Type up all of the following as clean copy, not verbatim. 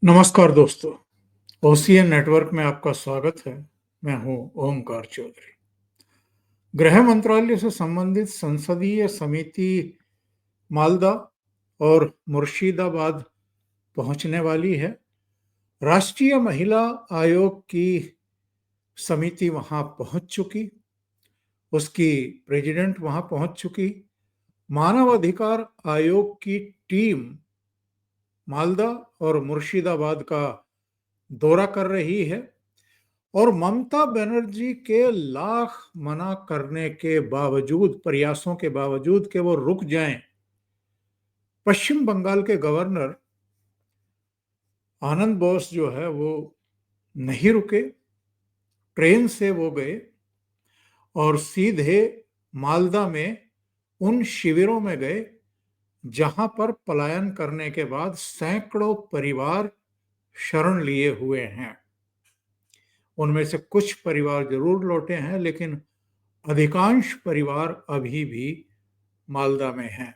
नमस्कार दोस्तों, OCN network में आपका स्वागत है। मैं हूं ओमकार चौधरी। गृह मंत्रालय से संबंधित संसदीय समिति मालदा और मुर्शिदाबाद पहुंचने वाली है। राष्ट्रीय महिला आयोग की समिति वहां पहुंच चुकी, उसकी प्रेसिडेंट वहां पहुंच चुकी। मानव अधिकार आयोग की टीम मालदा और मुर्शिदाबाद का दौरा कर रही है और ममता बनर्जी के लाख मना करने के बावजूद, प्रयासों के बावजूद कि वो रुक जाएं, पश्चिम बंगाल के गवर्नर आनंद बोस जो है वो नहीं रुके। ट्रेन से वो गए और सीधे मालदा में उन शिविरों में गए जहां पर पलायन करने के बाद सैकड़ों परिवार शरण लिए हुए हैं। उनमें से कुछ परिवार जरूर लौटे हैं, लेकिन अधिकांश परिवार अभी भी मालदा में हैं।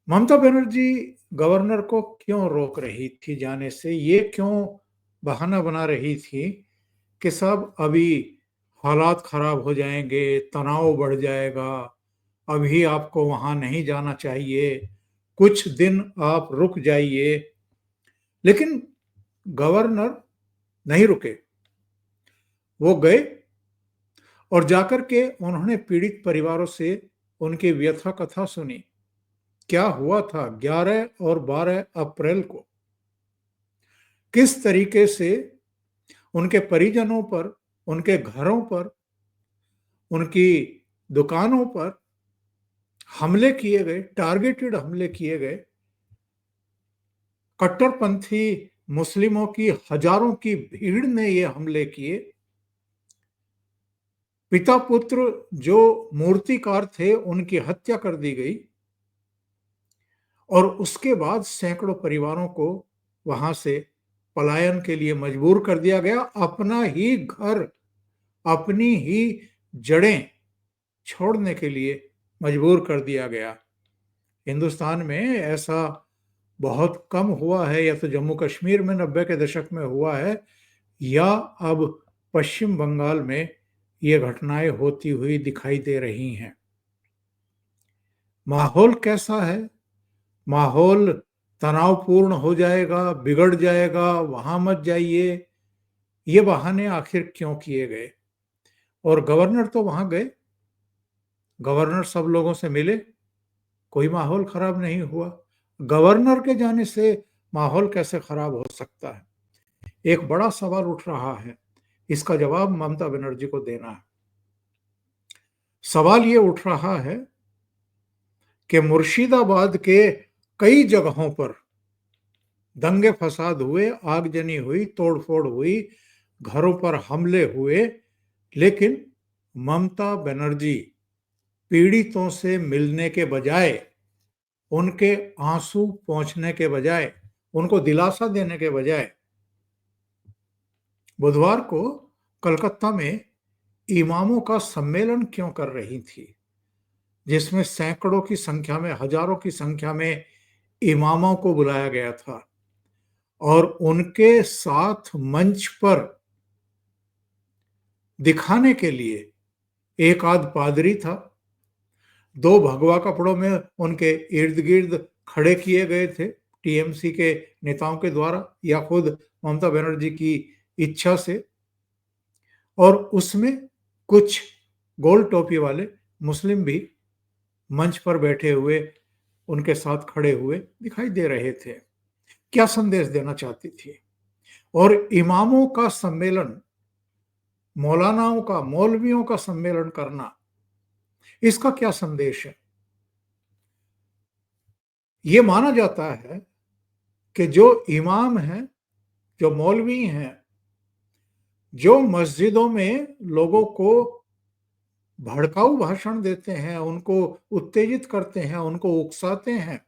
ममता बनर्जी गवर्नर को क्यों रोक रही थी जाने से? ये क्यों बहाना बना रही थी कि साहब अभी हालात खराब हो जाएंगे, तनाव बढ़ जाएगा, अभी आपको वहां नहीं जाना चाहिए, कुछ दिन आप रुक जाइए। लेकिन गवर्नर नहीं रुके। वो गए और जाकर के उन्होंने पीड़ित परिवारों से उनकी व्यथा कथा सुनी। क्या हुआ था 11 और 12 अप्रैल को, किस तरीके से उनके परिजनों पर, उनके घरों पर, उनकी दुकानों पर हमले किए गए, टारगेटेड हमले किए गए। कट्टरपंथी मुस्लिमों की हजारों की भीड़ ने ये हमले किए। पिता पुत्र जो मूर्तिकार थे उनकी हत्या कर दी गई और उसके बाद सैकड़ों परिवारों को वहां से पलायन के लिए मजबूर कर दिया गया। अपना ही घर, अपनी ही जड़ें छोड़ने के लिए मजबूर कर दिया गया। हिंदुस्तान में ऐसा बहुत कम हुआ है, या तो जम्मू कश्मीर में 90 के दशक में हुआ है, या अब पश्चिम बंगाल में ये घटनाएं होती हुई दिखाई दे रही हैं। माहौल कैसा है? माहौल तनावपूर्ण हो जाएगा, बिगड़ जाएगा, वहां मत जाइए, ये बहाने आखिर क्यों किए गए? और गवर्नर तो वहां गए, गवर्नर सब लोगों से मिले, कोई माहौल खराब नहीं हुआ। गवर्नर के जाने से माहौल कैसे खराब हो सकता है? एक बड़ा सवाल उठ रहा है, इसका जवाब ममता बनर्जी को देना है। सवाल ये उठ रहा है कि मुर्शिदाबाद के कई जगहों पर दंगे फसाद हुए, आगजनी हुई, तोड़फोड़ हुई, घरों पर हमले हुए, लेकिन ममता बनर्जी पीड़ितों से मिलने के बजाय, उनके आंसू पोंछने के बजाय, उनको दिलासा देने के बजाय, बुधवार को कलकत्ता में इमामों का सम्मेलन क्यों कर रही थी, जिसमें सैकड़ों की संख्या में, हजारों की संख्या में इमामों को बुलाया गया था और उनके साथ मंच पर दिखाने के लिए एक आध पादरी था। दो भगवा कपड़ों में उनके इर्द गिर्द खड़े किए गए थे टीएमसी के नेताओं के द्वारा या खुद ममता बनर्जी की इच्छा से, और उसमें कुछ गोल टोपी वाले मुस्लिम भी मंच पर बैठे हुए उनके साथ खड़े हुए दिखाई दे रहे थे। क्या संदेश देना चाहती थी? और इमामों का सम्मेलन, मौलानाओं का, मौलवियों का सम्मेलन करना, इसका क्या संदेश है? ये माना जाता है कि जो इमाम हैं, जो मौलवी हैं, जो मस्जिदों में लोगों को भड़काऊ भाषण देते हैं, उनको उत्तेजित करते हैं, उनको उकसाते हैं,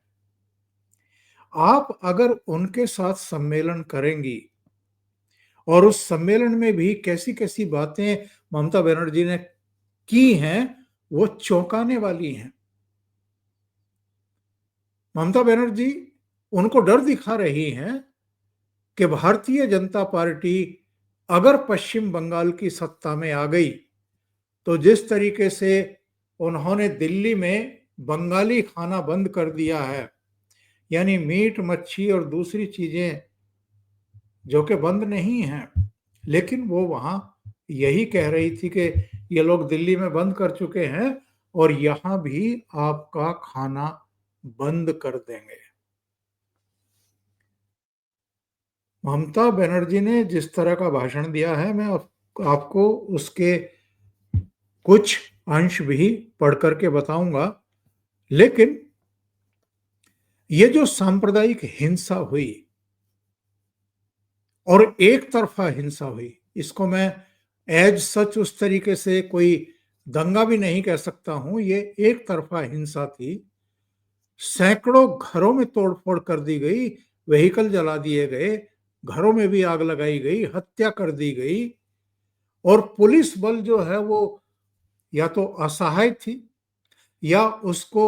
आप अगर उनके साथ सम्मेलन करेंगी और उस सम्मेलन में भी कैसी कैसी बातें ममता बनर्जी ने की हैं, वो चौंकाने वाली हैं। ममता बनर्जी उनको डर दिखा रही हैं कि भारतीय जनता पार्टी अगर पश्चिम बंगाल की सत्ता में आ गई तो जिस तरीके से उन्होंने दिल्ली में बंगाली खाना बंद कर दिया है, यानी मीट मच्छी और दूसरी चीजें जो कि बंद नहीं हैं, लेकिन वो वहां यही कह रही थी कि ये लोग दिल्ली में बंद कर चुके हैं और यहां भी आपका खाना बंद कर देंगे। ममता बनर्जी ने जिस तरह का भाषण दिया है, मैं आपको उसके कुछ अंश भी पढ़ करके बताऊंगा। लेकिन ये जो सांप्रदायिक हिंसा हुई और एक तरफा हिंसा हुई, इसको मैं एज सच उस तरीके से कोई दंगा भी नहीं कह सकता हूं, ये एक तरफा हिंसा थी। सैकड़ों घरों में तोड़फोड़ कर दी गई, व्हीकल जला दिए गए, घरों में भी आग लगाई गई, हत्या कर दी गई और पुलिस बल जो है वो या तो असहाय थी या उसको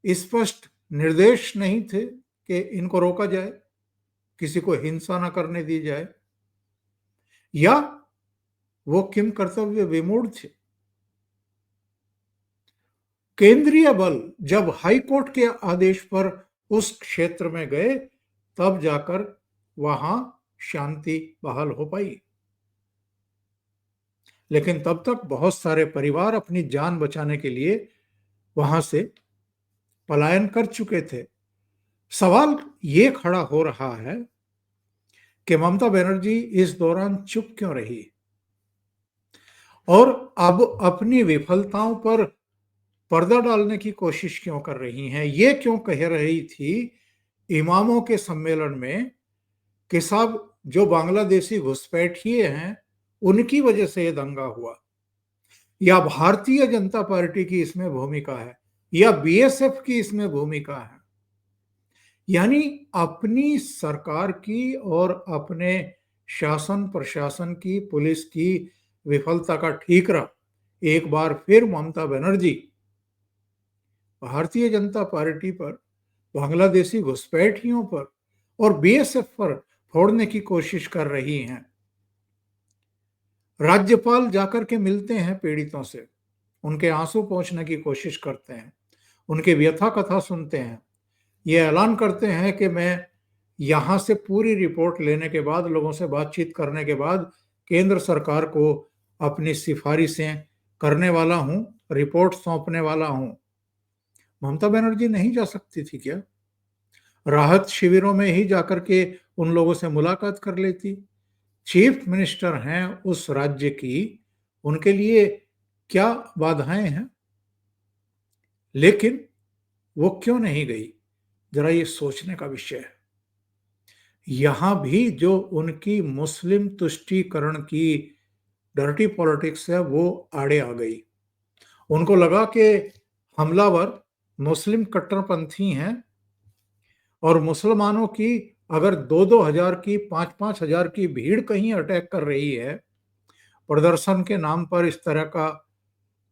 स्पष्ट निर्देश नहीं थे कि इनको रोका जाए, किसी को हिंसा ना करने दी जाए, या वो किम कर्तव्य विमूढ़ थे। केंद्रीय बल जब हाई कोर्ट के आदेश पर उस क्षेत्र में गए तब जाकर वहां शांति बहाल हो पाई। लेकिन तब तक बहुत सारे परिवार अपनी जान बचाने के लिए वहां से पलायन कर चुके थे। सवाल ये खड़ा हो रहा है कि ममता बनर्जी इस दौरान चुप क्यों रही और अब अपनी विफलताओं पर पर्दा डालने की कोशिश क्यों कर रही हैं। ये क्यों कह रही थी इमामों के सम्मेलन में कि साहब जो बांग्लादेशी घुसपैठिए हैं उनकी वजह से ये दंगा हुआ, या भारतीय जनता पार्टी की इसमें भूमिका है, या बीएसएफ की इसमें भूमिका है। यानी अपनी सरकार की और अपने शासन प्रशासन की, पुलिस की विफलता का ठीकरा एक बार फिर ममता बनर्जी भारतीय जनता पार्टी पर, बांग्लादेशी घुसपैठियों पर और बीएसएफ पर फोड़ने की कोशिश कर रही हैं। राज्यपाल जाकर के मिलते हैं पीड़ितों से, उनके आंसू पोंछने की कोशिश करते हैं, उनके व्यथा कथा सुनते हैं, ये ऐलान करते हैं कि मैं यहां से पूरी रिपोर्ट लेने के बाद, लोगों से बातचीत करने के बाद केंद्र सरकार को अपनी सिफारिशें करने वाला हूं, रिपोर्ट सौंपने वाला हूं। ममता बनर्जी नहीं जा सकती थी क्या? राहत शिविरों में ही जाकर के उन लोगों से मुलाकात कर लेती। चीफ मिनिस्टर हैं उस राज्य की, उनके लिए क्या बाधाएं हैं? लेकिन वो क्यों नहीं गई, जरा ये सोचने का विषय है। यहां भी जो उनकी मुस्लिम तुष्टीकरण की डर्टी पॉलिटिक्स है वो आड़े आ गई। उनको लगा कि हमलावर मुस्लिम कट्टरपंथी हैं और मुसलमानों की अगर 2-2 हजार की, 5-5 हजार की भीड़ कहीं अटैक कर रही है, प्रदर्शन के नाम पर इस तरह का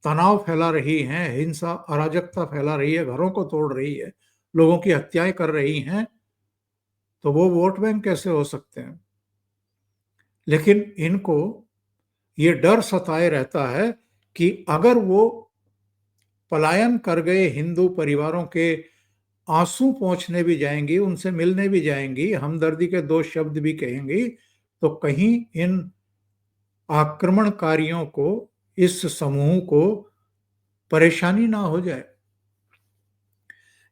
तनाव फैला रही है, हिंसा अराजकता फैला रही है, घरों को तोड़ रही है, लोगों की हत्याएं कर रही हैं, तो वो वोट बैंक कैसे हो सकते हैं? लेकिन इनको ये डर सताए रहता है कि अगर वो पलायन कर गए हिंदू परिवारों के आंसू पोंछने भी जाएंगी, उनसे मिलने भी जाएंगी, हमदर्दी के 2 शब्द भी कहेंगी, तो कहीं इन आक्रमणकारियों को, इस समूह को परेशानी ना हो जाए।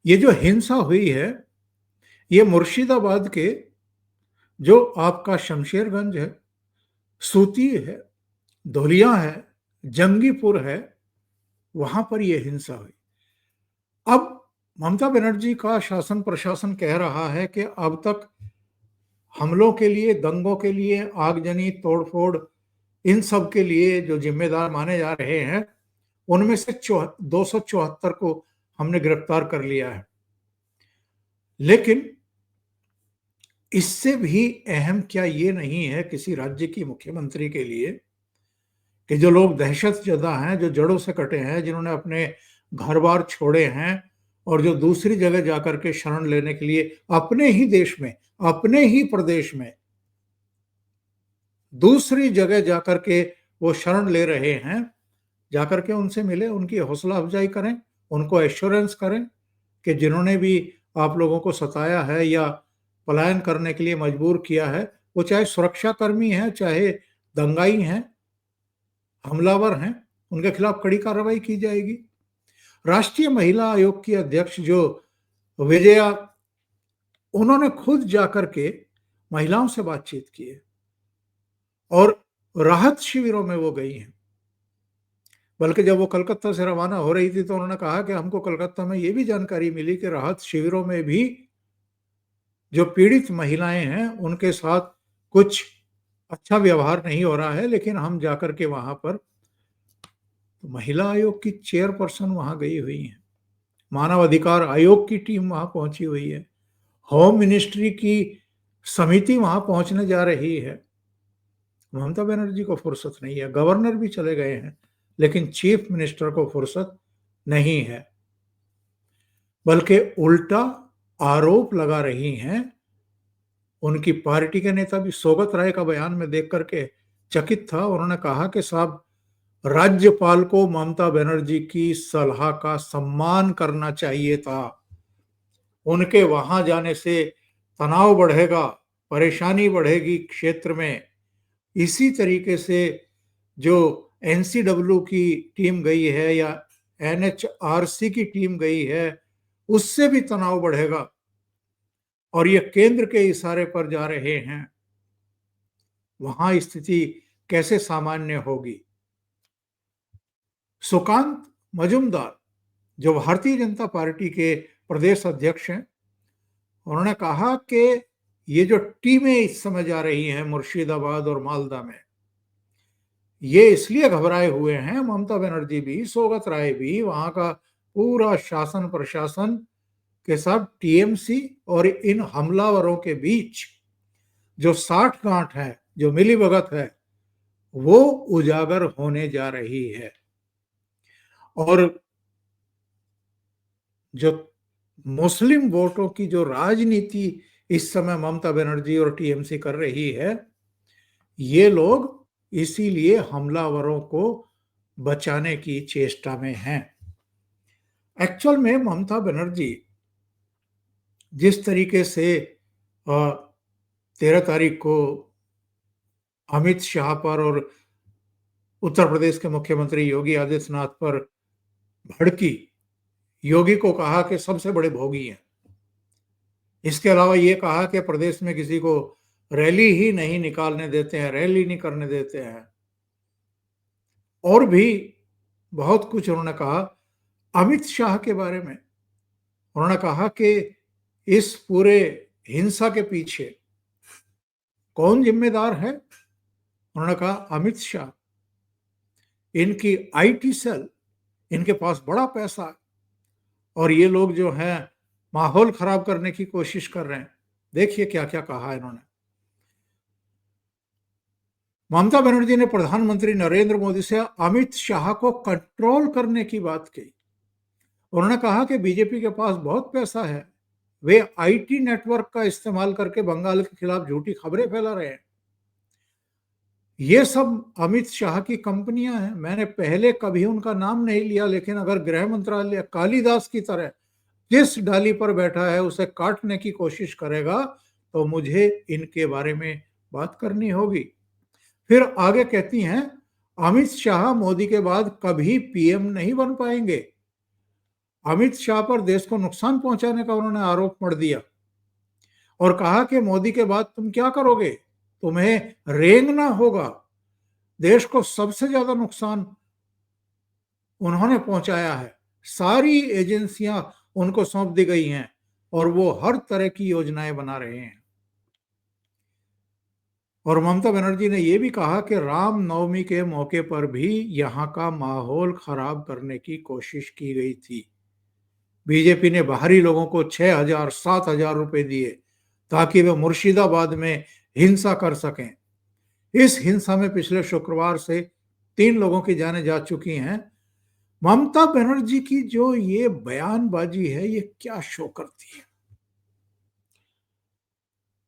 ये जो हिंसा हुई है, ये मुर्शिदाबाद के जो आपका शमशेरगंज है, सूती है, धुलिया है, जंगीपुर है, वहां पर यह हिंसा हुई। अब ममता बनर्जी का शासन प्रशासन कह रहा है कि अब तक हमलों के लिए, दंगों के लिए, आगजनी, तोड़फोड़, इन सब के लिए जो जिम्मेदार माने जा रहे हैं, उनमें से 274 को हमने गिरफ्तार कर लिया है। लेकिन इससे भी अहम क्या ये नहीं है किसी राज्य की मुख्यमंत्री के लिए कि जो लोग दहशतजदा हैं, जो जड़ों से कटे हैं, जिन्होंने अपने घर बार छोड़े हैं और जो दूसरी जगह जाकर के शरण लेने के लिए अपने ही देश में, अपने ही प्रदेश में दूसरी जगह जाकर के वो शरण ले रहे हैं, जाकर के उनसे मिले, उनकी हौसला अफजाई करें, उनको एश्योरेंस करें कि जिन्होंने भी आप लोगों को सताया है या पलायन करने के लिए मजबूर किया है, वो चाहे सुरक्षाकर्मी हैं, चाहे दंगाई हैं, हमलावर हैं, उनके खिलाफ कड़ी कार्रवाई की जाएगी। राष्ट्रीय महिला आयोग की अध्यक्ष जो विजया, उन्होंने खुद जाकर के महिलाओं से बातचीत की है और राहत शिविरों में वो गई हैं। बल्कि जब वो कलकत्ता से रवाना हो रही थी तो उन्होंने कहा कि हमको कलकत्ता में ये भी जानकारी मिली कि राहत शिविरों में भी जो पीड़ित महिलाएं हैं उनके साथ कुछ अच्छा व्यवहार नहीं हो रहा है, लेकिन हम जाकर के वहां पर, तो महिला आयोग की चेयरपर्सन वहां गई हुई है, मानव अधिकार आयोग की टीम वहां पहुंची हुई है, होम मिनिस्ट्री की समिति वहां पहुंचने जा रही है। ममता बनर्जी को फुर्सत नहीं है, गवर्नर भी चले गए हैं, लेकिन चीफ मिनिस्टर को फुर्सत नहीं है, बल्कि उल्टा आरोप लगा रही हैं। उनकी पार्टी के नेता भी, सौगत राय का बयान में देख करके चकित था। उन्होंने कहा कि साहब, राज्यपाल को ममता बनर्जी की सलाह का सम्मान करना चाहिए था। उनके वहां जाने से तनाव बढ़ेगा, परेशानी बढ़ेगी क्षेत्र में। इसी तरीके से जो एनसीडब्ल्यू की टीम गई है या एनएचआरसी की टीम गई है, उससे भी तनाव बढ़ेगा और ये केंद्र के इशारे पर जा रहे हैं। वहां स्थिति कैसे सामान्य होगी? सुकांत मजूमदार, जो भारतीय जनता पार्टी के प्रदेश अध्यक्ष हैं, उन्होंने कहा कि ये जो टीमें इस समय जा रही हैं मुर्शिदाबाद और मालदा में, ये इसलिए घबराए हुए हैं, ममता बनर्जी भी, सौगत राय भी, वहां का पूरा शासन प्रशासन के साथ टीएमसी और इन हमलावरों के बीच जो साठ गांठ है, जो मिलीभगत है, वो उजागर होने जा रही है। और जो मुस्लिम वोटों की जो राजनीति इस समय ममता बनर्जी और टीएमसी कर रही है, ये लोग इसीलिए हमलावरों को बचाने की चेष्टा में हैं। एक्चुअल में ममता बनर्जी जिस तरीके से 13 तारीख को अमित शाह पर और उत्तर प्रदेश के मुख्यमंत्री योगी आदित्यनाथ पर भड़की, योगी को कहा कि सबसे बड़े भोगी हैं, इसके अलावा ये कहा कि प्रदेश में किसी को रैली ही नहीं निकालने देते हैं, रैली नहीं करने देते हैं, और भी बहुत कुछ उन्होंने कहा। अमित शाह के बारे में उन्होंने कहा कि इस पूरे हिंसा के पीछे कौन जिम्मेदार है? उन्होंने कहा अमित शाह, इनकी आईटी सेल, इनके पास बड़ा पैसा है और ये लोग जो हैं माहौल खराब करने की कोशिश कर रहे हैं। देखिए क्या क्या कहा इन्होंने। ममता बनर्जी ने प्रधानमंत्री नरेंद्र मोदी से अमित शाह को कंट्रोल करने की बात की। उन्होंने कहा कि बीजेपी के पास बहुत पैसा है, वे आईटी नेटवर्क का इस्तेमाल करके बंगाल के खिलाफ झूठी खबरें फैला रहे हैं। ये सब अमित शाह की कंपनियां हैं। मैंने पहले कभी उनका नाम नहीं लिया, लेकिन अगर गृह मंत्रालय कालिदास की तरह जिस डाली पर बैठा है उसे काटने की कोशिश करेगा तो मुझे इनके बारे में बात करनी होगी। फिर आगे कहती हैं, अमित शाह मोदी के बाद कभी पीएम नहीं बन पाएंगे। अमित शाह पर देश को नुकसान पहुंचाने का उन्होंने आरोप मढ़ दिया और कहा कि मोदी के बाद तुम क्या करोगे, तुम्हें रेंगना होगा। देश को सबसे ज्यादा नुकसान उन्होंने पहुंचाया है, सारी एजेंसियां उनको सौंप दी गई हैं और वो हर तरह की योजनाएं बना रहे हैं। और ममता बनर्जी ने यह भी कहा कि रामनवमी के मौके पर भी यहां का माहौल खराब करने की कोशिश की गई थी। बीजेपी ने बाहरी लोगों को 6,000 7,000 रुपए दिए ताकि वे मुर्शिदाबाद में हिंसा कर सकें। इस हिंसा में पिछले शुक्रवार से 3 लोगों की जानें जा चुकी हैं। ममता बनर्जी की जो ये बयानबाजी है, ये क्या शो करती है?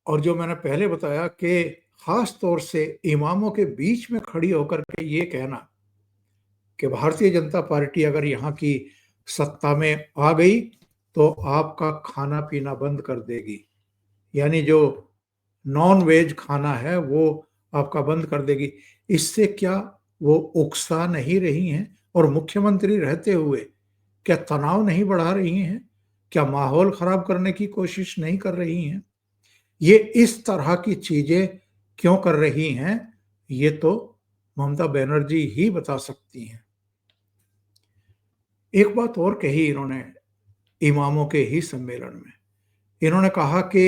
और जो मैंने पहले बताया कि खास तौर से इमामों के बीच में खड़ी होकर के ये कहना कि भारतीय जनता पार्टी अगर यहाँ की सत्ता में आ गई तो आपका खाना पीना बंद कर देगी, यानी जो नॉन वेज खाना है वो आपका बंद कर देगी। इससे क्या वो उकसा नहीं रही हैं? और मुख्यमंत्री रहते हुए क्या तनाव नहीं बढ़ा रही हैं? क्या माहौल खराब करने की कोशिश नहीं कर रही हैं? ये इस तरह की चीजें क्यों कर रही हैं, ये तो ममता बनर्जी ही बता सकती हैं। एक बात और कही इन्होंने इमामों के ही सम्मेलन में। इन्होंने कहा कि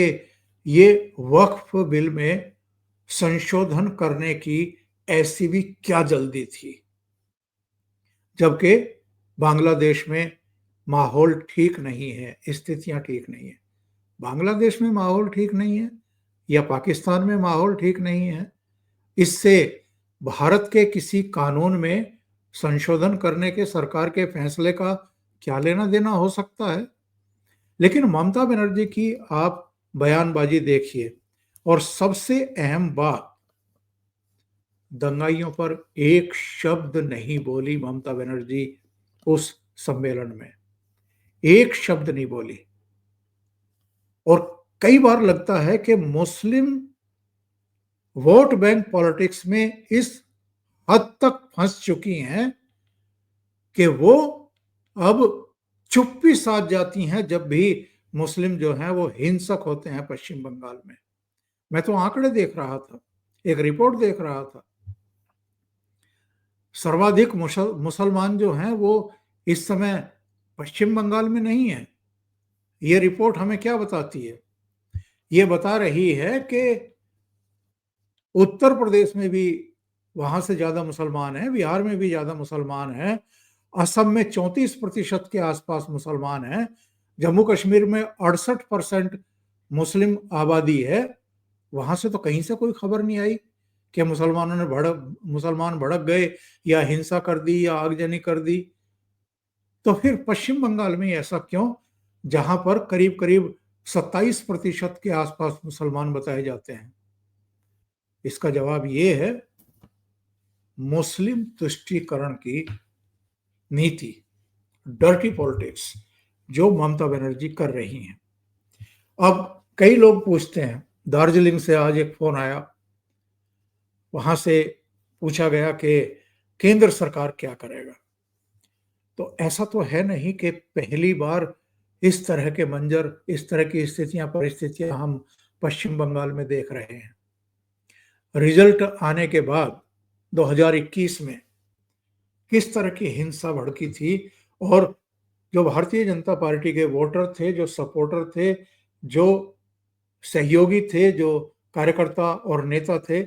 ये वक्फ बिल में संशोधन करने की ऐसी भी क्या जल्दी थी, जबकि बांग्लादेश में माहौल ठीक नहीं है, स्थितियां ठीक नहीं है। बांग्लादेश में माहौल ठीक नहीं है या पाकिस्तान में माहौल ठीक नहीं है, इससे भारत के किसी कानून में संशोधन करने के सरकार के फैसले का क्या लेना देना हो सकता है? लेकिन ममता बनर्जी की आप बयानबाजी देखिए, और सबसे अहम बात, दंगाइयों पर एक शब्द नहीं बोली ममता बनर्जी उस सम्मेलन में, एक शब्द नहीं बोली। और कई बार लगता है कि मुस्लिम वोट बैंक पॉलिटिक्स में इस हद तक फंस चुकी हैं कि वो अब चुप्पी साध जाती हैं जब भी मुस्लिम जो हैं वो हिंसक होते हैं पश्चिम बंगाल में। मैं तो आंकड़े देख रहा था, एक रिपोर्ट देख रहा था। सर्वाधिक मुसलमान जो हैं वो इस समय पश्चिम बंगाल में नहीं है। ये रिपोर्ट हमें क्या बताती है? ये बता रही है कि उत्तर प्रदेश में भी वहां से ज्यादा मुसलमान हैं, बिहार में भी ज्यादा मुसलमान हैं, असम में 34% के आसपास मुसलमान हैं, जम्मू कश्मीर में 68% मुस्लिम आबादी है। वहां से तो कहीं से कोई खबर नहीं आई कि मुसलमान भड़क गए या हिंसा कर दी या आगजनी कर दी। तो फिर पश्चिम बंगाल में ऐसा क्यों, जहां पर करीब करीब 27% के आसपास मुसलमान बताए जाते हैं? इसका जवाब ये है, मुस्लिम तुष्टीकरण की नीति, डर्टी पॉलिटिक्स जो ममता बनर्जी कर रही हैं। अब कई लोग पूछते हैं, दार्जिलिंग से आज एक फोन आया, वहां से पूछा गया कि केंद्र सरकार क्या करेगा। तो ऐसा तो है नहीं कि पहली बार इस तरह के मंजर, इस तरह की स्थितियां परिस्थितियां हम पश्चिम बंगाल में देख रहे हैं। रिजल्ट आने के बाद 2021 में किस तरह की हिंसा भड़की थी, और जो भारतीय जनता पार्टी के वोटर थे, जो सपोर्टर थे, जो सहयोगी थे, जो कार्यकर्ता और नेता थे,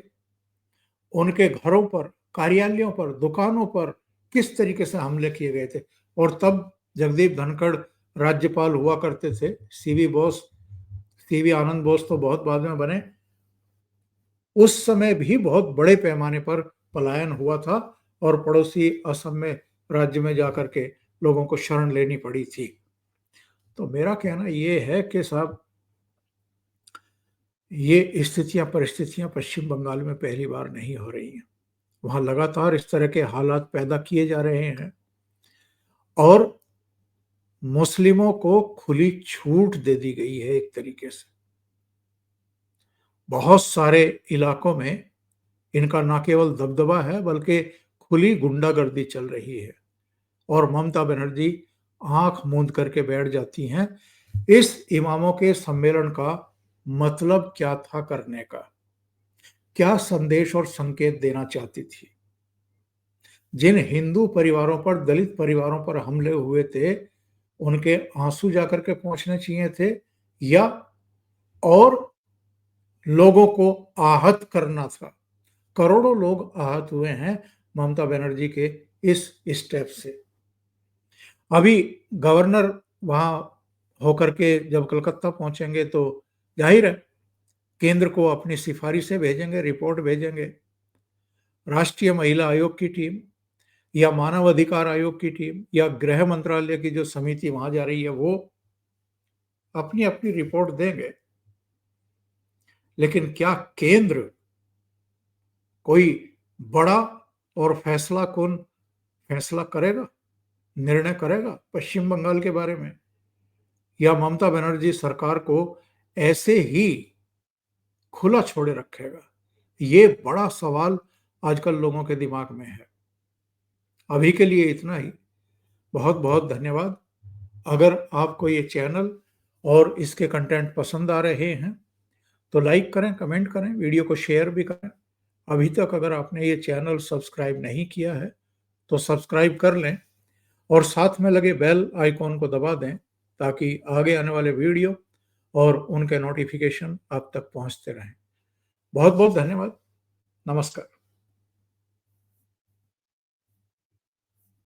उनके घरों पर, कार्यालयों पर, दुकानों पर किस तरीके से हमले किए गए थे। और तब जगदीप धनखड़ राज्यपाल हुआ करते थे, सीवी आनंद बोस तो बहुत बाद में बने। उस समय भी बहुत बड़े पैमाने पर पलायन हुआ था और पड़ोसी असम में, राज्य में जाकर के लोगों को शरण लेनी पड़ी थी। तो मेरा कहना यह है कि साहब, ये स्थितियां परिस्थितियां पश्चिम बंगाल में पहली बार नहीं हो रही हैं। वहां लगातार इस तरह के हालात पैदा किए जा रहे हैं और मुस्लिमों को खुली छूट दे दी गई है एक तरीके से। बहुत सारे इलाकों में इनका न केवल दबदबा है बल्कि खुली गुंडागर्दी चल रही है, और ममता बनर्जी आंख मूंद करके बैठ जाती हैं। इस इमामों के सम्मेलन का मतलब क्या था करने का? क्या संदेश और संकेत देना चाहती थी? जिन हिंदू परिवारों पर, दलित परिवारों पर हमले हुए थे, उनके आंसू जाकर के पहुंचने चाहिए थे, या और लोगों को आहत करना था? करोड़ों लोग आहत हुए हैं ममता बनर्जी के इस स्टेप से। अभी गवर्नर वहां होकर के जब कलकत्ता पहुंचेंगे तो जाहिर है केंद्र को अपनी सिफारिशें भेजेंगे, रिपोर्ट भेजेंगे। राष्ट्रीय महिला आयोग की टीम या मानव अधिकार आयोग की टीम या गृह मंत्रालय की जो समिति वहां जा रही है, वो अपनी अपनी रिपोर्ट देंगे। लेकिन क्या केंद्र कोई बड़ा और फैसलाकुन फैसला करेगा, निर्णय करेगा पश्चिम बंगाल के बारे में, या ममता बनर्जी सरकार को ऐसे ही खुला छोड़े रखेगा? ये बड़ा सवाल आजकल लोगों के दिमाग में है। अभी के लिए इतना ही। बहुत बहुत धन्यवाद। अगर आपको ये चैनल और इसके कंटेंट पसंद आ रहे हैं तो लाइक करें, कमेंट करें, वीडियो को शेयर भी करें। अभी तक अगर आपने ये चैनल सब्सक्राइब नहीं किया है तो सब्सक्राइब कर लें और साथ में लगे बेल आइकॉन को दबा दें ताकि आगे आने वाले वीडियो और उनके नोटिफिकेशन आप तक पहुंचते रहें। बहुत बहुत धन्यवाद। नमस्कार।